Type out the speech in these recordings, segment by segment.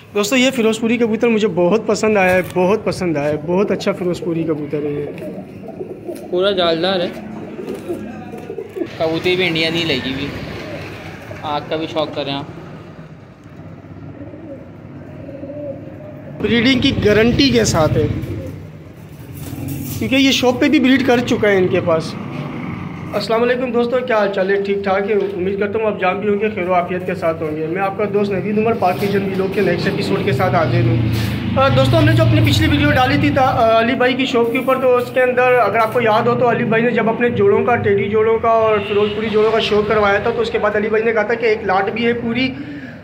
दोस्तों ये फिरोजपुरी कबूतर मुझे बहुत पसंद आया है, बहुत पसंद आया है। बहुत अच्छा फिरोजपुरी कबूतर है ये, पूरा जालदार है। कबूतरी भी इंडिया नहीं लगी हुई, आग का भी शौक करें आप। ब्रीडिंग की गारंटी के साथ है, क्योंकि ये शॉप पे भी ब्रीड कर चुका है इनके पास। अस्सलाम वालेकुम दोस्तों, क्या हाल चाल है? ठीक ठाक है। उम्मीद करता हूँ आप जान भी होंगे, खैर आफियत के साथ होंगे। मैं आपका दोस्त नवीद उमर पाक किचन वीलॉग के नेक्स्ट एपिसोड के साथ हाजिर हूँ। दोस्तों हमने जो अपनी पिछली वीडियो डाली थी अली भाई की शॉप के ऊपर, तो उसके अंदर अगर आपको याद हो तो अली भाई ने जब अपने जोड़ों का, टेडी जोड़ों का और फिरोजपुरी जोड़ों का शो करवाया था, तो उसके बाद अली भाई ने कहा था कि एक लाट भी है पूरी,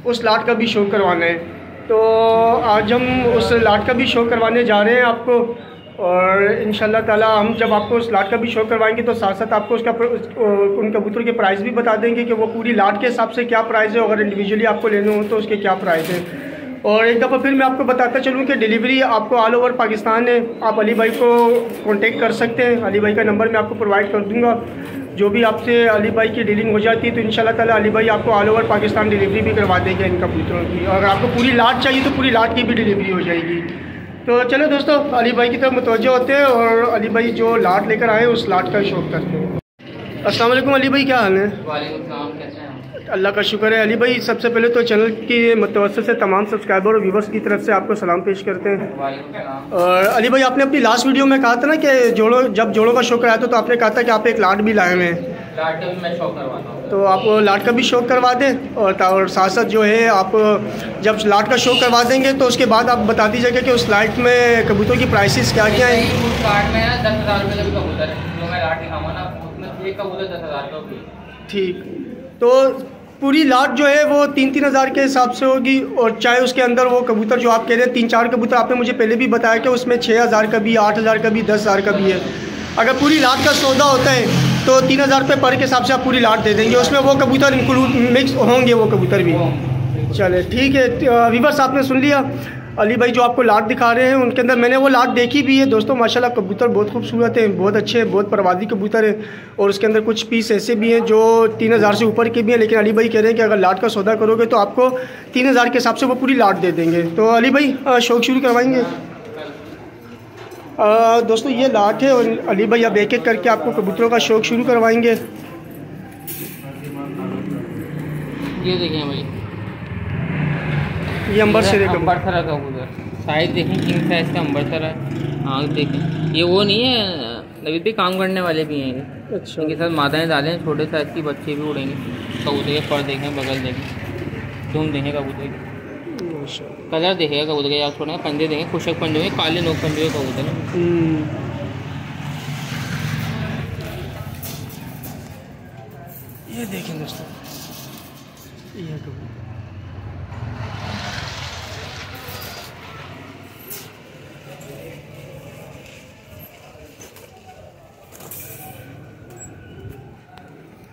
उस लाट का भी शो करवाना है। तो आज हम उस लाट का भी शो करवाने जा रहे हैं आपको, और इंशाल्लाह ताला हम जब आपको उस लाट का भी शो करवाएंगे तो साथ साथ आपको उसका उन कबूतर के प्राइस भी बता देंगे कि वो पूरी लाट के हिसाब से क्या प्राइस है, अगर इंडिविजुअली आपको लेने हो तो उसके क्या प्राइस है। और एक दफ़ा फिर मैं आपको बताता चलूँ कि डिलीवरी आपको ऑल ओवर पाकिस्तान है। आप अली भाई को कांटेक्ट कर सकते हैं, अली भाई का नंबर मैं आपको प्रोवाइड कर दूँगा। जो भी आपसे अली भाई की डीलिंग हो जाती है तो इंशाल्लाह ताला अली भाई आपको ऑल ओवर पाकिस्तान डिलीवरी भी करवा देंगे इन कबूतरों की। और अगर आपको पूरी लाट चाहिए तो पूरी लाट की भी डिलीवरी हो जाएगी। तो चलो दोस्तों अली भाई की तरफ मुतवज्जो होते हैं और अली भाई जो लाट लेकर आए उस लाट का शौक करते हैं। अस्सलाम वालेकुम अली भाई, क्या हाल है? वालेकुम सलाम, कैसे हैं? अल्लाह का शुक्र है। अली भाई सबसे पहले तो चैनल की मुतवस्सित से तमाम सब्सक्राइबर और व्यूवर्स की तरफ से आपको सलाम पेश करते हैं। वालेकुम सलाम। और अली भाई आपने अपनी लास्ट वीडियो में कहा था ना कि जब जोड़ों का शौक कराया था तो आपने कहा था कि आप एक लाट भी लाए हुए हैं। लाट का भी मैं शौक करवाता हूँ, तो आप लाट का भी शौक करवा दें और साथ साथ जो है आप जब लाट का शौक करवा देंगे तो उसके बाद आप बता दीजिएगा कि उस लाट में कबूतरों की प्राइसेस क्या क्या हैं। उस लाट में ना 10,000 रुपये का भी कबूतर है, जो मैं लाट दिखाऊंगा ना उसमें एक कबूतर 10,000 का भी। ठीक, तो पूरी लाट जो है वो 3-3 हज़ार के हिसाब से होगी, और चाहे उसके अंदर वो कबूतर जो आप कह रहे हैं 3-4 कबूतर, आपने मुझे पहले भी बताया कि उसमें 6,000 का भी, 8,000 का भी, 10,000 का भी है। अगर पूरी लाट का सौदा होता है तो 3,000 रुपये पर के हिसाब से आप पूरी लाट दे देंगे, उसमें वो कबूतर इंक्लूड मिक्स होंगे, वो कबूतर भी। चले ठीक है व्यूअर्स, आपने सुन लिया। अली भाई जो आपको लाट दिखा रहे हैं उनके अंदर मैंने वो लाट देखी भी है दोस्तों। माशाल्लाह कबूतर बहुत खूबसूरत है, बहुत अच्छे हैं, बहुत परवादी कबूतर है। और उसके अंदर कुछ पीस ऐसे भी हैं जो 3,000 से ऊपर के भी हैं, लेकिन अली भाई कह रहे हैं कि अगर लाट का सौदा करोगे तो आपको 3,000 के हिसाब से वो पूरी लाट दे देंगे। तो अली भाई शौक शुरू करवाएंगे। दोस्तों ये लाट है और अली भाई अब एक एक करके आपको कबूतरों का शौक शुरू करवाएंगे। ये देखें भाई, ये अंबरसर अंबरसर का कबूतर, साइज देखें किंग साइज का अंबरसर है। आँख देखें, ये वो नहीं है, नवीद भी काम करने वाले भी हैं ये। अच्छा, इनके साथ मादाएँ डालें, छोटे साइज की बच्चे भी उड़ेंगे। कबूतर के पर देखें, बगल देखें, धूम देखें कबूतर की, कलर देखेगा कबूतर के, आप छोड़ेंगे पंजे देखें, खुशक पंजे होंगे, काले नोक पंजे के कबूतर हैं। ये देखें दोस्तों, ये कबूतर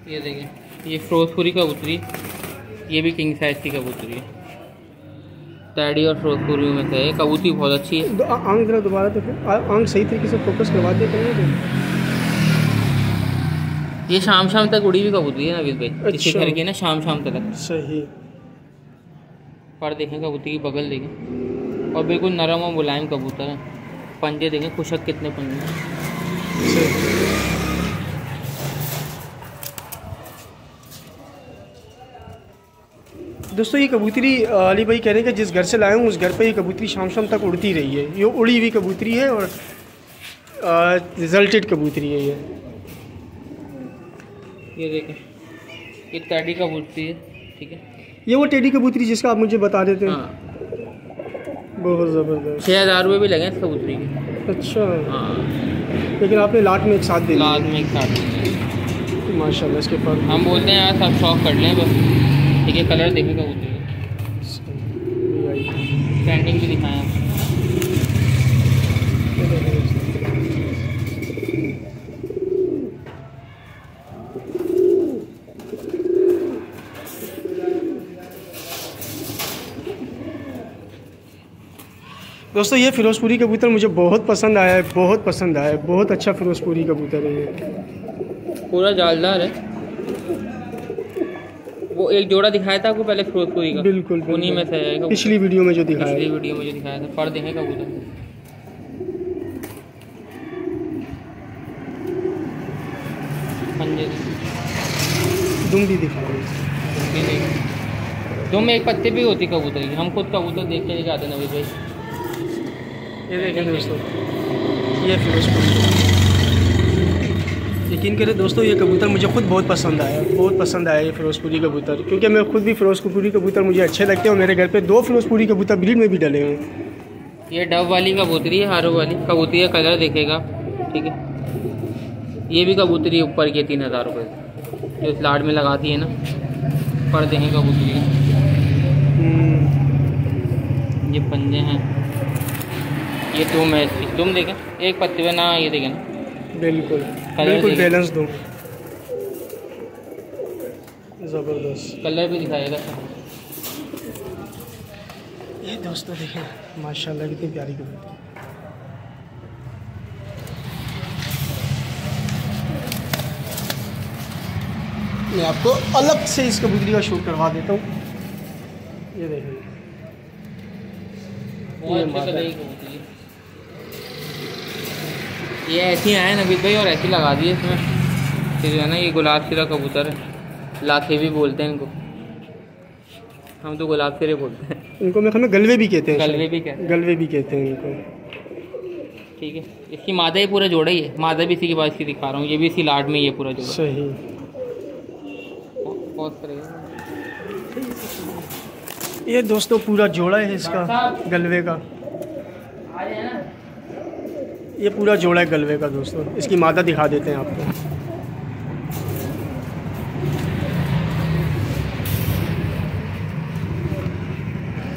ये देखें, ये फिरोजपुरी कबूतरी, ये भी किंग साइज की कबूतरी है। टैडी और फिरोजपुरी में से है, कबूतरी बहुत अच्छी है। आंख जरा दोबारा तो आंख सही तरीके से फोकस करवा दे करेंगे। ये शाम तक उड़ी हुई कबूतरी है नवीद भाई। अच्छा। इसी घर की ना शाम तक। सही। पर देखें कबूतरी की, बगल देखें, और बिल्कुल नरम और मुलायम कबूतर है। पंजे देखें, खुशक कितने पंजे हैं। दोस्तों ये कबूतरी अली भाई कह रहे हैं कि जिस घर से लाए हूँ उस घर पे ये कबूतरी शाम तक उड़ती रही है। ये उड़ी हुई कबूतरी है और रिजल्टेड कबूतरी है ये देखें, ये टैडी कबूतरी है, ठीक है। ये वो टेडी कबूतरी जिसका आप मुझे बता रहे थे। हाँ। बहुत ज़बरदस्त। 6,000 रुपये भी लगे इस कबूतरी के। अच्छा। हाँ, लेकिन आपने लाट में एक साथ दे लाद में एक साथ माशाल्लाह। इसके पर हम बोलते हैं यार सब शौक कर लें बस, ठीक है। कलर देखें कबूतरी, पेंटिंग भी दिखाएं आप। दोस्तों ये फिरोजपुरी कबूतर मुझे बहुत पसंद आया है, बहुत पसंद आया है। बहुत अच्छा फिरोजपुरी कबूतर है ये, पूरा जालदार है। वो एक जोड़ा दिखाया था आपको पहले फिरोजपुरी का, बिल्कुल उन्हीं में से है। पिछली वीडियो में जो दिखाया पिछली वीडियो में जो दिखाया था। पर देखें कबूतर पंजे दुम भी दिखा रही दुम में एक पत्ते भी होती कबूतर की। हम खुद कबूतर देख के लेके आते हैं नवीद भाई। ये देखें दोस्तों, ये फिरोजपुरी। यकीन करें दोस्तों, ये कबूतर मुझे खुद बहुत पसंद आया, बहुत पसंद आया ये फिरोजपुरी कबूतर, क्योंकि मैं खुद भी फिरोजपुरी कबूतर मुझे अच्छे लगते हैं और मेरे घर पे 2 फिरोजपुरी कबूतर ब्रीड में भी डले हुए हैं। ये डब वाली कबूतरी है, हारो वाली कबूतरी का कलर देखेगा, ठीक है। ये भी कबूतरी ऊपर की 3000 रुपये जो स्लाट में लगाती है ना, पर देखें कबूतरी। ये पंजे हैं, ये तुम है, तुम देखें एक पत्ते में ना, ये देखें ना, बिल्कुल बिल्कुल बैलेंस दो, ज़बरदस्त कलर भी दिखाएगा। ये दोस्तों देखें माशाल्लाह कितनी प्यारी कबूतर। मैं आपको अलग से इस कबूतरी का शूट करवा देता हूँ। ये देखें, ये ऐसी आए नवीद भाई और ऐसी लगा दिए इसमें, जो है ना ये गुलाब सिरा कबूतर है, लाखे भी बोलते हैं इनको, हम तो गुलाब सिरे बोलते हैं इनको। मैं गलवे भी कहते हैं, गलवे भी कहते हैं, गलवे भी कहते हैं इनको, ठीक है। इसकी मादा ही पूरा जोड़ा ही है, मादा भी इसी के पास की दिखा रहा हूँ, ये भी इसी लाट में ये पूरा जोड़ा। सही। ये दोस्तों पूरा जोड़ा है इसका गलवे का, ये पूरा जोड़ा है गलवे का दोस्तों। इसकी मादा दिखा देते हैं आपको।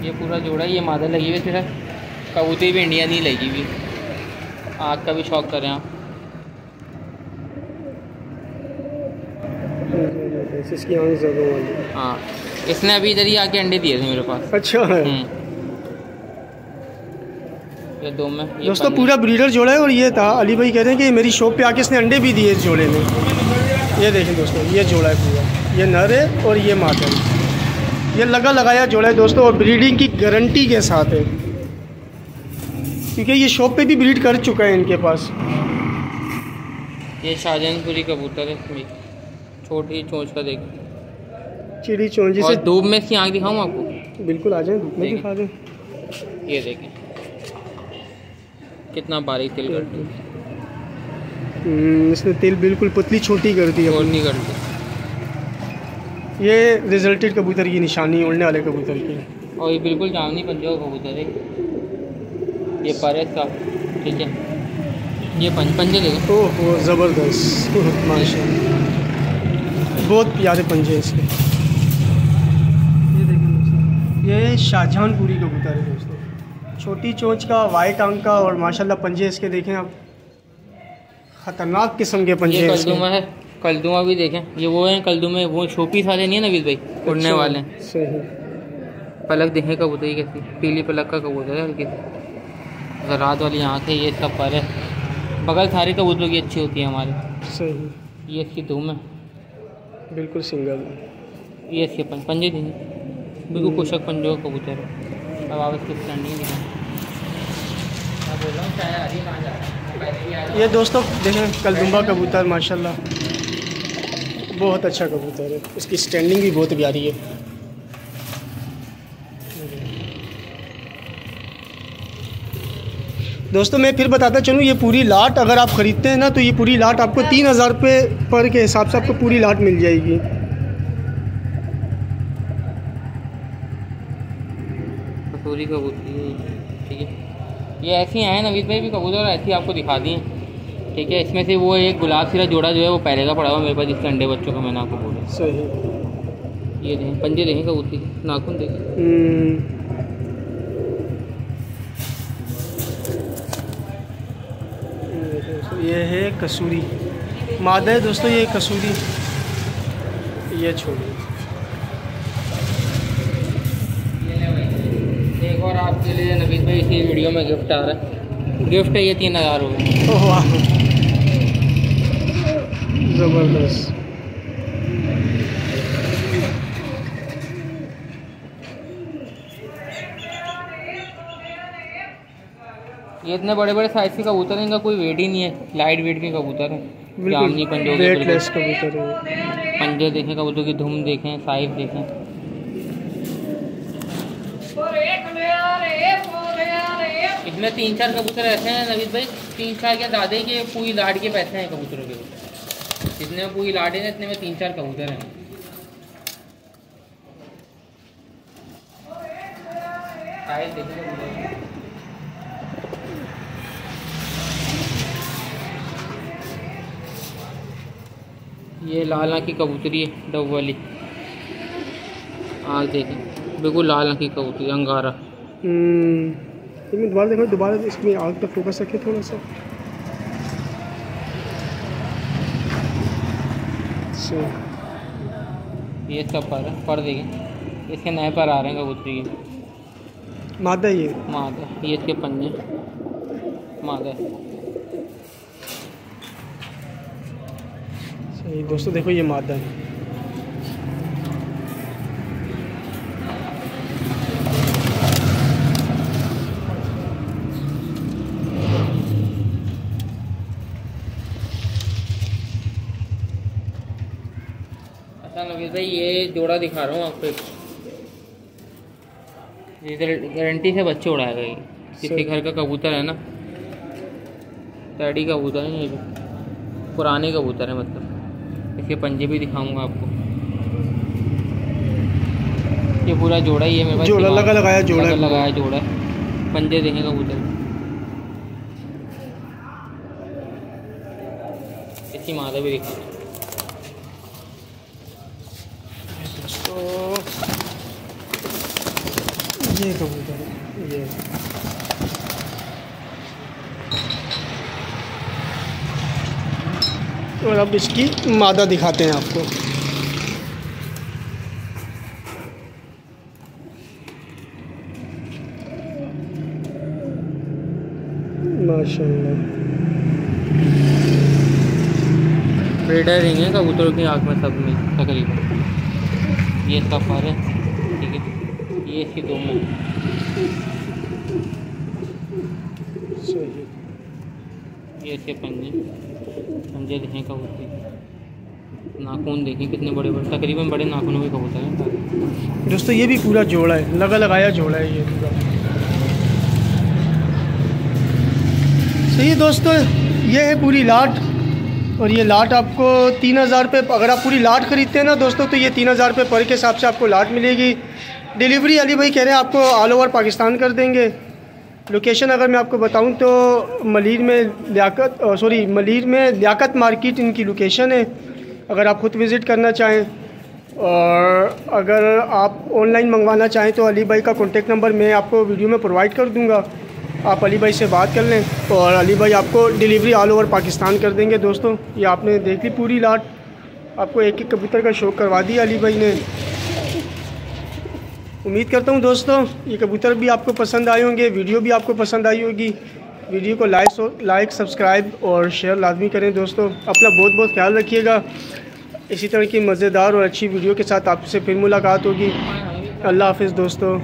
ये पूरा जोड़ा, ये मादा लगी हुई सिर्फ, कबूतरी भी इंडिया नहीं लगी हुई। आग का भी शौक करें आप। इसकी आँख ज़्यादा वाली। हाँ, इसने अभी इधर ही आके अंडे दिए थे मेरे पास। अच्छा है। ये दो में ये दोस्तों पूरा ब्रीडर जोड़ा है, और ये था अली भाई कह रहे हैं कि मेरी शॉप पे आके इसने अंडे भी दिए इस जोड़े में। ये देखें दोस्तों, ये जोड़ा है पूरा, ये नर है और ये मादा है। ये लगा लगाया जोड़ा है दोस्तों, और ब्रीडिंग की गारंटी के साथ है, क्योंकि ये शॉप पे भी ब्रीड कर चुका है इनके पास। ये शाहजहानपुरी कबूतर है, छोटी चोंच का देखें, चिड़ी चोंच। और धूप में इसकी आँख दिखाऊँ आपको? बिल्कुल, आ जाए धूप में दिखा दें। ये देखें कितना बारीक तिल करती है, इसने तिल बिल्कुल पतली छोटी कर दी है, छोटी कर दी। ये रिजल्टेड कबूतर की निशानी, उड़ने वाले कबूतर की। और ये बिल्कुल जामनी पंजे का कबूतर है, ये परस का, ठीक है। ये पंजे देखें, ओह ज़बरदस्त, माशाल्लाह बहुत प्यारे पंजे इसके। ये देखें दोस्तों, ये शाहजहानपुरी कबूतर है दोस्तों, छोटी चोंच का, वाइट आंख का, और माशाल्लाह पंजे इसके देखें आप, ख़तरनाक किस्म के पंजे। ये कलदुमा है, कलदुमा भी देखें, ये वो हैं कलदुमे, वो शोपीस वाले नहीं है नवीद भाई, उड़ने वाले हैं। सही। पलक देखें कबूतर की कैसी, पीली पलक का कबूतर है हल्की, रात वाली आँख है। ये इसका पर है, बगल सारी कबूतरों की अच्छी होती है हमारे। सही। ये इसकी धूम है, बिल्कुल सिंगल। ये इसके पंजे देंगे, बिल्कुल कुशक पंजों का कबूतर है। अब आप इसकी स्टैंडिंग दिखाएं, मैं बोल रहा हूँ चाहे आ रही कहाँ जा रहा है। ये दोस्तों देखें कलदुम्बा कबूतर, माशाल्लाह बहुत अच्छा कबूतर है, उसकी स्टैंडिंग भी बहुत प्यारी है। दोस्तों मैं फिर बताता चलूँ, ये पूरी लाट अगर आप ख़रीदते हैं ना, तो ये पूरी लाट आपको 3000 रुपये पर के हिसाब से आपको पूरी लाट मिल जाएगी। कसूरी कबूतरी, ठीक है। ये ऐसी हैं नवीद भाई भी कबूतर, ऐसी आपको दिखा दी हैं, ठीक है। इसमें से वो एक गुलाब सिरा जोड़ा जो है वो पहले का पड़ा हुआ मेरे पास, जिसके अंडे बच्चों का मैंने आपको बोला। सही। ये देखें पंजे देखें कबूतरी, नाखून देखें। ये है कसूरी मादा है दोस्तों, ये कसूरी, ये छोड़ी। एक और आपके लिए नवीद भाई इसी वीडियो में गिफ्ट आ रहा है, गिफ्ट है ये 3000 रुपये। वाह ज़बरदस्त। ये इतने बड़े बड़े साइज के कबूतर हैं, इनका कोई वेट ही नहीं है, लाइट वेट के कबूतर हैं। जामनी पंजों के वेटलेस कबूतर है। पंजे देखें कबूतर की, धुम देखें, साइज देखें। इसमें 3-4 कबूतर ऐसे हैं नवीद भाई, 3-4 के दादे के पूरी लाड के पैसे हैं कबूतरों के। जितने में पूरी लाड है इतने में 3-4 कबूतर हैं। साइज देखें कबूतर। ये लाल आँख की कबूतरी है, डब वाली। आँख देखें, बिल्कुल लाल आँख की कबूतरी, अंगारा। दोबारा देखो, दोबारा इसमें आग पे फोकस रखे थोड़ा सा। ये इसका पर देखें, इसके नए पर आ रहे हैं कबूतरी के। मादा ये इसके पंजे मादा। सही दोस्तों, देखो ये मादा है। अच्छा नवीद भाई, ये जोड़ा दिखा रहा हूँ आपको। ये गारंटी से बच्चे उड़ाएगा ये। किसी घर का कबूतर है ना, टैडी कबूतर है, ये भी पुराने कबूतर है। मतलब इसके पंजे भी दिखाऊंगा आपको। ये पूरा जोड़ा ही है मेरे पास, जोड़ा लगाया जोड़ा है। पंजे देखें कबूतर, इसकी मादा भी दिखा। तो ये कबूतर है, ये और अब इसकी मादा दिखाते हैं आपको। माशाल्लाह, ब्रीडर रिंग है कबूतरों की आँख में, सब में तकरीबन। ये इसका फर है, ठीक है। ये इसकी दो मुँह। ये इसके पंजे देखें कबूतर। नाखून देखें कितने बड़े बड़े, तकरीबन बड़े नाखूनों के कबूतर हैं दोस्तों। ये भी पूरा जोड़ा है, लगाया जोड़ा है ये पूरा। सही है दोस्तों, ये है पूरी लाट। और ये लाट आपको 3000 रुपये, अगर आप पूरी लाट ख़रीदते हैं ना दोस्तों, तो ये 3000 रुपये पर के हिसाब से आपको लाट मिलेगी। डिलीवरी अली भाई कह रहे हैं आपको ऑल ओवर पाकिस्तान कर देंगे। लोकेशन अगर मैं आपको बताऊं तो मलीर में लियाकत मार्केट इनकी लोकेशन है, अगर आप ख़ुद विज़िट करना चाहें। और अगर आप ऑनलाइन मंगवाना चाहें तो अली भाई का कॉन्टेक्ट नंबर मैं आपको वीडियो में प्रोवाइड कर दूंगा, आप अली भाई से बात कर लें और अली भाई आपको डिलीवरी ऑल ओवर पाकिस्तान कर देंगे। दोस्तों ये आपने देख ली पूरी लाट, आपको एक एक कबूतर का शौक़ करवा दिया अली भाई ने। उम्मीद करता हूँ दोस्तों ये कबूतर भी आपको पसंद आए होंगे, वीडियो भी आपको पसंद आई होगी। वीडियो को लाइक सब्सक्राइब और शेयर लाजमी करें दोस्तों। अपना बहुत बहुत ख्याल रखिएगा। इसी तरह की मज़ेदार और अच्छी वीडियो के साथ आपसे फिर मुलाकात होगी। अल्लाह हाफ़िज़ दोस्तों।